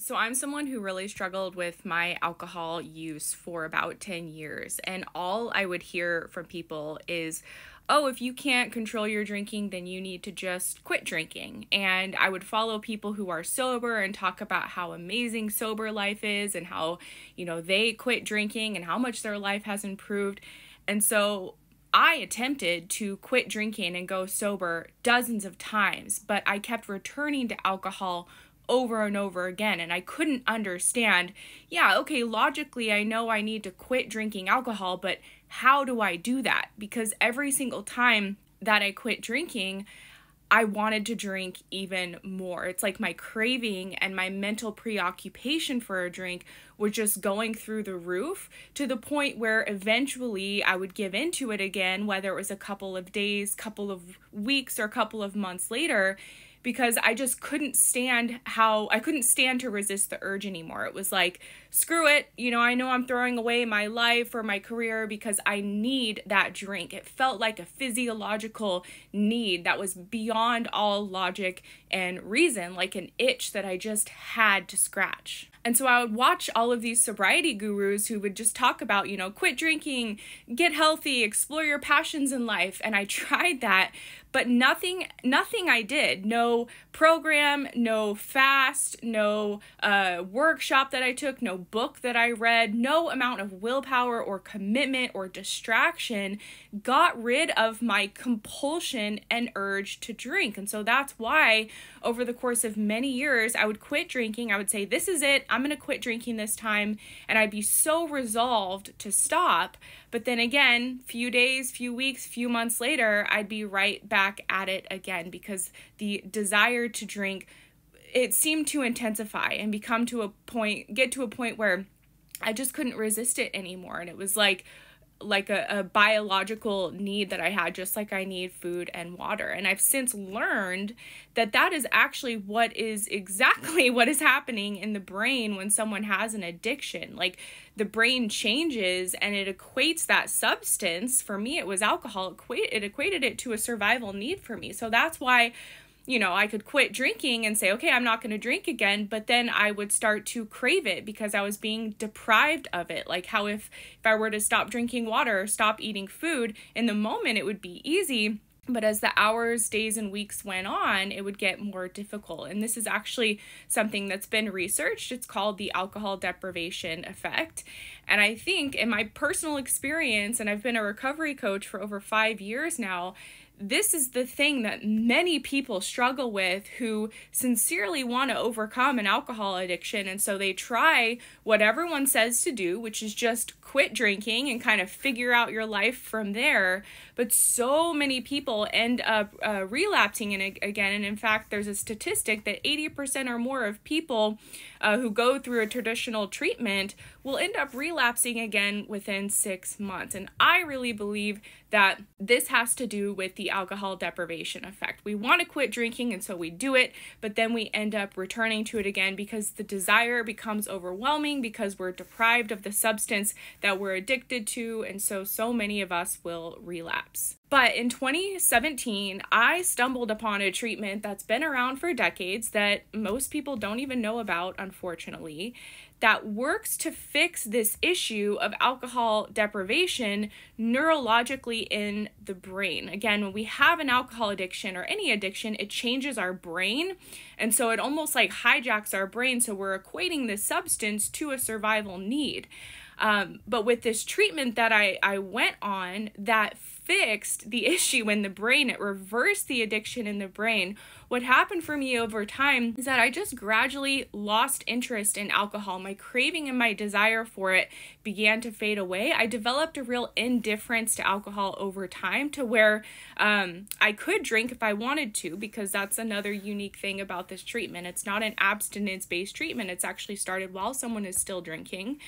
So I'm someone who really struggled with my alcohol use for about 10 years. And all I would hear from people is, oh, if you can't control your drinking, then you need to just quit drinking. And I would follow people who are sober and talk about how amazing sober life is and how, they quit drinking and how much their life has improved. And so I attempted to quit drinking and go sober dozens of times, but I kept returning to alcohol over and over again. And I couldn't understand, yeah, okay, logically, I know I need to quit drinking alcohol, but how do I do that? Because every single time that I quit drinking, I wanted to drink even more. It's like my craving and my mental preoccupation for a drink was just going through the roof to the point where eventually I would give into it again, whether it was a couple of days, couple of weeks, or a couple of months later, because I just couldn't stand to resist the urge anymore. It was like, screw it. I know I'm throwing away my life or my career because I need that drink. It felt like a physiological need that was beyond all logic and reason, like an itch that I just had to scratch. And so I would watch all of these sobriety gurus who would just talk about, quit drinking, get healthy, explore your passions in life. And I tried that, but nothing I did, no program, no fast, no workshop that I took, no book that I read, no amount of willpower or commitment or distraction got rid of my compulsion and urge to drink. And so that's why over the course of many years, I would quit drinking. I would say, this is it. I'm going to quit drinking this time. And I'd be so resolved to stop. But then again, few days, few weeks, few months later, I'd be right back at it again because the desire to drink, it seemed to intensify and get to a point where I just couldn't resist it anymore. And it was like a biological need that I had, just like I need food and water. And I've since learned that is actually exactly what is happening in the brain when someone has an addiction. Like the brain changes and it equates that substance. For me, it was alcohol. It equated it to a survival need for me. So that's why I could quit drinking and say, okay, I'm not going to drink again. But then I would start to crave it because I was being deprived of it. Like how if I were to stop drinking water or stop eating food, in the moment, it would be easy. But as the hours, days, and weeks went on, it would get more difficult. And this is actually something that's been researched. It's called the alcohol deprivation effect. And I think in my personal experience, and I've been a recovery coach for over 5 years now, this is the thing that many people struggle with who sincerely want to overcome an alcohol addiction. And so they try what everyone says to do, which is just quit drinking and kind of figure out your life from there. But so many people end up relapsing again. And in fact, there's a statistic that 80% or more of people who go through a traditional treatment will end up relapsing again within 6 months. And I really believe that this has to do with the alcohol deprivation effect. We want to quit drinking, and so we do it, but then we end up returning to it again because the desire becomes overwhelming because we're deprived of the substance that we're addicted to, and so many of us will relapse. But in 2017, I stumbled upon a treatment that's been around for decades that most people don't even know about, unfortunately, that works to fix this issue of alcohol deprivation neurologically in the brain. Again, when we have an alcohol addiction or any addiction, it changes our brain. And so it almost like hijacks our brain. So we're equating this substance to a survival need. But with this treatment that I went on that fixed the issue in the brain, it reversed the addiction in the brain. What happened for me over time is that I just gradually lost interest in alcohol. My craving and my desire for it began to fade away. I developed a real indifference to alcohol over time to where I could drink if I wanted to, because that's another unique thing about this treatment. It's not an abstinence-based treatment. It's actually started while someone is still drinking.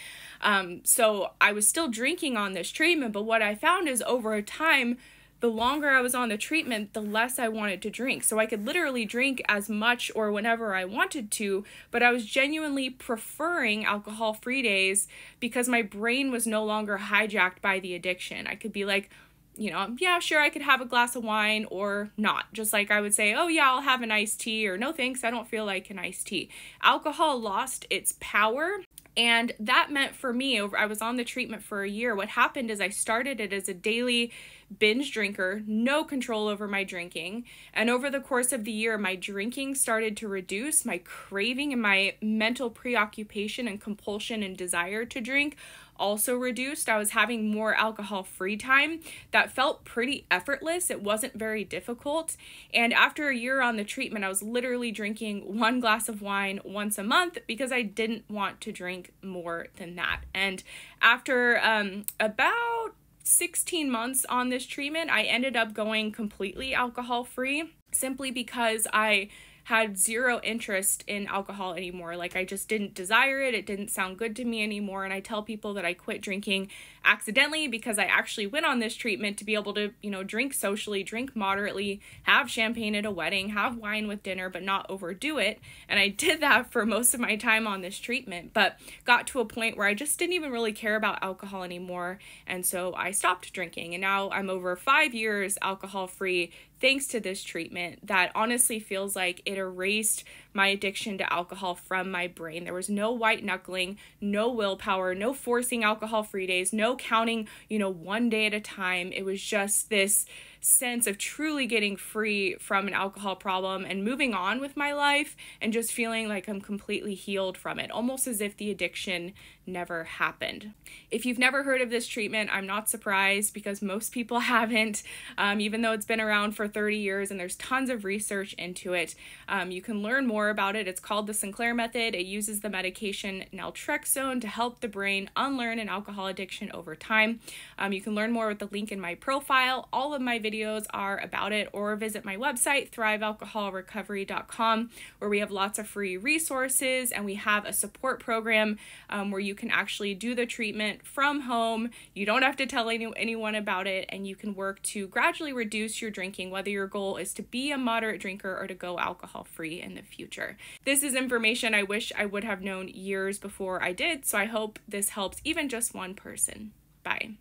So I was still drinking on this treatment, but what I found is over time, the longer I was on the treatment, the less I wanted to drink. So I could literally drink as much or whenever I wanted to, but I was genuinely preferring alcohol-free days because my brain was no longer hijacked by the addiction. I could be like, yeah, sure, I could have a glass of wine or not. Just like I would say, oh yeah, I'll have an iced tea, or no thanks, I don't feel like an iced tea. Alcohol lost its power. And that meant for me, I was on the treatment for a year. What happened is I started it as a daily binge drinker, no control over my drinking. And over the course of the year, my drinking started to reduce, my craving and my mental preoccupation and compulsion and desire to drink also reduced. I was having more alcohol-free time that felt pretty effortless. It wasn't very difficult. And after a year on the treatment, I was literally drinking 1 glass of wine once a month because I didn't want to drink more than that. And after about 16 months on this treatment, I ended up going completely alcohol-free simply because I had zero interest in alcohol anymore. Like, I just didn't desire it. It didn't sound good to me anymore. And I tell people that I quit drinking accidentally because I actually went on this treatment to be able to, drink socially, drink moderately, have champagne at a wedding, have wine with dinner, but not overdo it. And I did that for most of my time on this treatment, but got to a point where I just didn't even really care about alcohol anymore. And so I stopped drinking. And now I'm over 5 years alcohol-free thanks to this treatment that honestly feels like it erased my addiction to alcohol from my brain. There was no white knuckling, no willpower, no forcing alcohol-free days, no counting, 1 day at a time. It was just this sense of truly getting free from an alcohol problem and moving on with my life and just feeling like I'm completely healed from it, almost as if the addiction never happened. If you've never heard of this treatment, I'm not surprised because most people haven't, even though it's been around for 30 years and there's tons of research into it. You can learn more about it. It's called the Sinclair Method. It uses the medication naltrexone to help the brain unlearn an alcohol addiction over time. You can learn more with the link in my profile. All of my videos are about it, or visit my website, thrivealcoholrecovery.com, where we have lots of free resources and we have a support program where you can actually do the treatment from home. You don't have to tell anyone about it, and you can work to gradually reduce your drinking, whether your goal is to be a moderate drinker or to go alcohol-free in the future. This is information I wish I would have known years before I did, so I hope this helps even just one person. Bye.